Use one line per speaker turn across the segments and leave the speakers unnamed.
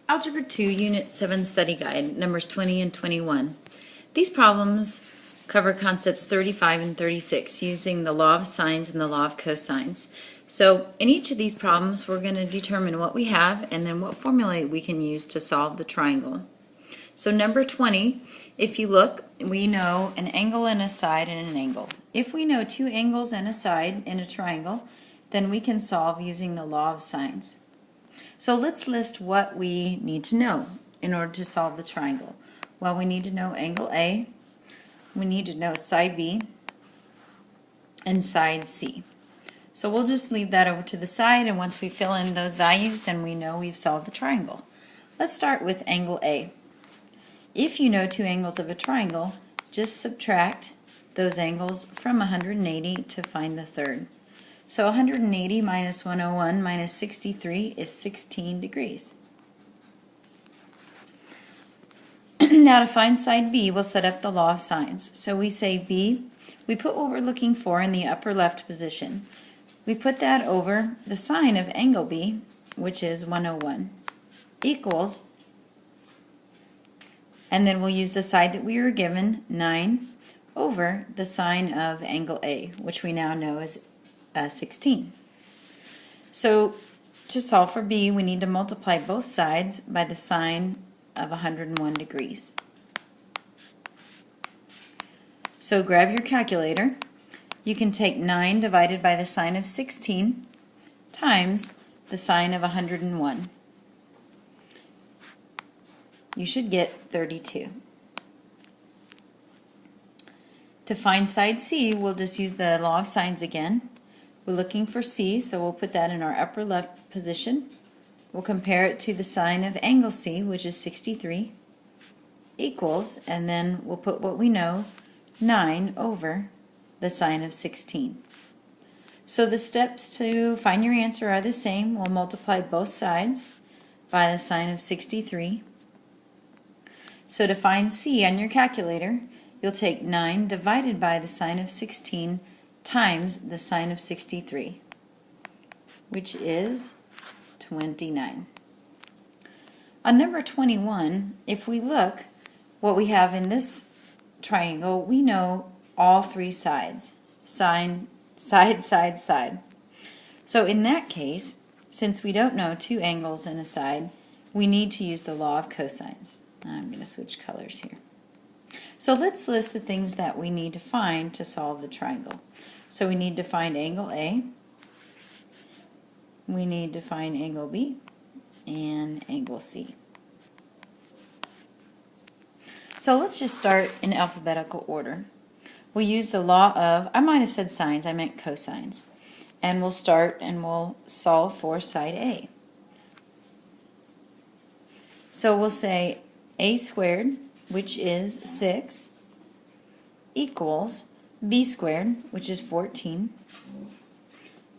Algebra 2, Unit 7 Study Guide, numbers 20 and 21. These problems cover concepts 35 and 36 using the law of sines and the law of cosines. So in each of these problems we're going to determine what we have and then what formula we can use to solve the triangle. So number 20, if you look, we know an angle and a side and an angle. If we know two angles and a side in a triangle, then we can solve using the law of sines. So let's list what we need to know in order to solve the triangle. Well, we need to know angle A, we need to know side B, and side C. So we'll just leave that over to the side, and once we fill in those values, then we know we've solved the triangle. Let's start with angle A. If you know two angles of a triangle, just subtract those angles from 180 to find the third. So 180 minus 101 minus 63 is 16 degrees. Now to find side B, we'll set up the law of sines. So we say B, we put what we're looking for in the upper left position. We put that over the sine of angle B, which is 101, equals, and then we'll use the side that we were given, 9, over the sine of angle A, which we now know is 16. So to solve for B, we need to multiply both sides by the sine of 101 degrees. So grab your calculator. You can take 9 divided by the sine of 16 times the sine of 101. You should get 32. To find side C, we'll just use the law of sines again. We're looking for C, so we'll put that in our upper left position. We'll compare it to the sine of angle C, which is 63, equals, and then we'll put what we know, 9 over the sine of 16. So the steps to find your answer are the same. We'll multiply both sides by the sine of 63. So to find C on your calculator, you'll take 9 divided by the sine of 16 times the sine of 63, which is 29. On number 21, if we look what we have in this triangle, we know all three sides, side, side, side, side. So in that case, since we don't know two angles and a side, we need to use the law of cosines. I'm going to switch colors here. So let's list the things that we need to find to solve the triangle. So we need to find angle A, we need to find angle B, and angle C. So let's just start in alphabetical order. We'll use the law of, I might have said sines, I meant cosines. And we'll start and we'll solve for side A. So we'll say A squared, which is 6, equals B squared, which is 14,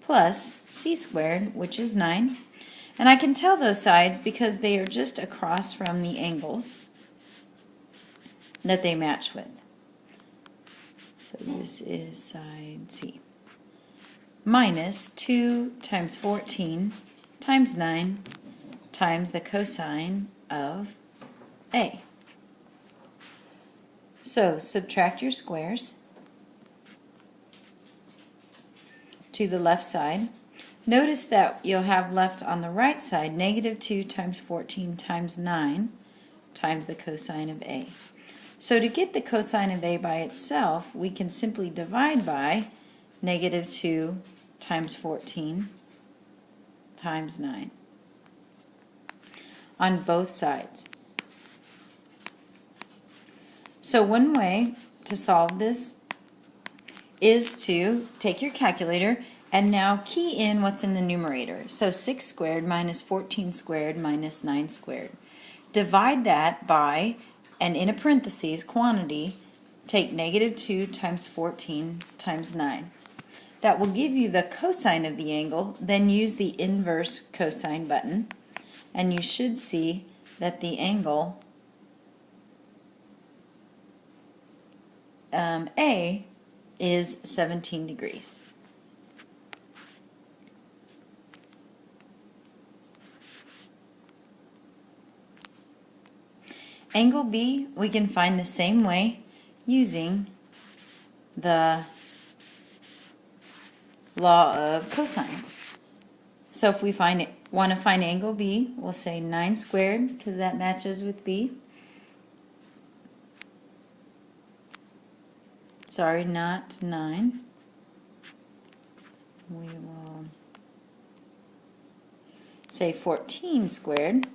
plus C squared, which is 9. And I can tell those sides because they are just across from the angles that they match with. So this is side C. Minus 2 times 14 times 9 times the cosine of A. So subtract your squares to the left side. Notice that you'll have left on the right side negative 2 times 14 times 9 times the cosine of A. So to get the cosine of A by itself, we can simply divide by negative 2 times 14 times 9 on both sides. So one way to solve this is to take your calculator and now key in what's in the numerator. So 6 squared minus 14 squared minus 9 squared. Divide that by, and in a parentheses, quantity, take negative 2 times 14 times 9. That will give you the cosine of the angle. Then use the inverse cosine button, and you should see that the angle A is 17 degrees. Angle B we can find the same way using the law of cosines. So if we want to find angle B, we'll say 9 squared because that matches with B. Sorry, not 9. We will say 14 squared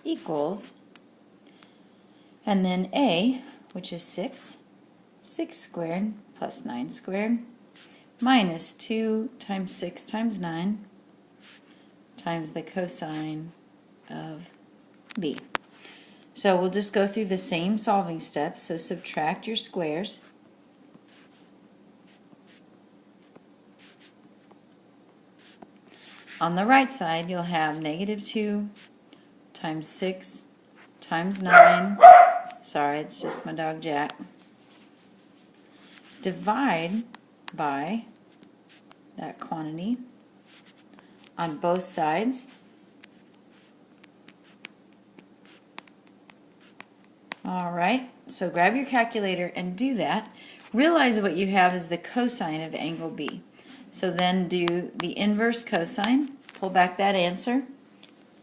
equals, and then A, which is 6 squared plus 9 squared minus 2 times 6 times 9 times the cosine of B. So we'll just go through the same solving steps. So subtract your squares. On the right side, you'll have negative 2 times 6 times 9. Sorry, it's just my dog Jack. Divide by that quantity on both sides. Alright, so grab your calculator and do that. Realize what you have is the cosine of angle B. So then do the inverse cosine, pull back that answer,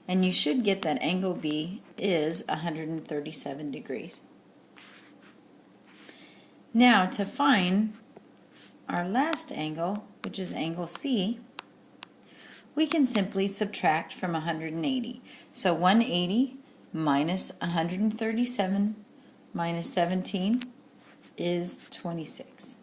and you should get that angle B is 137 degrees. Now to find our last angle, which is angle C, we can simply subtract from 180. So 180 minus 137 minus 17 is 26.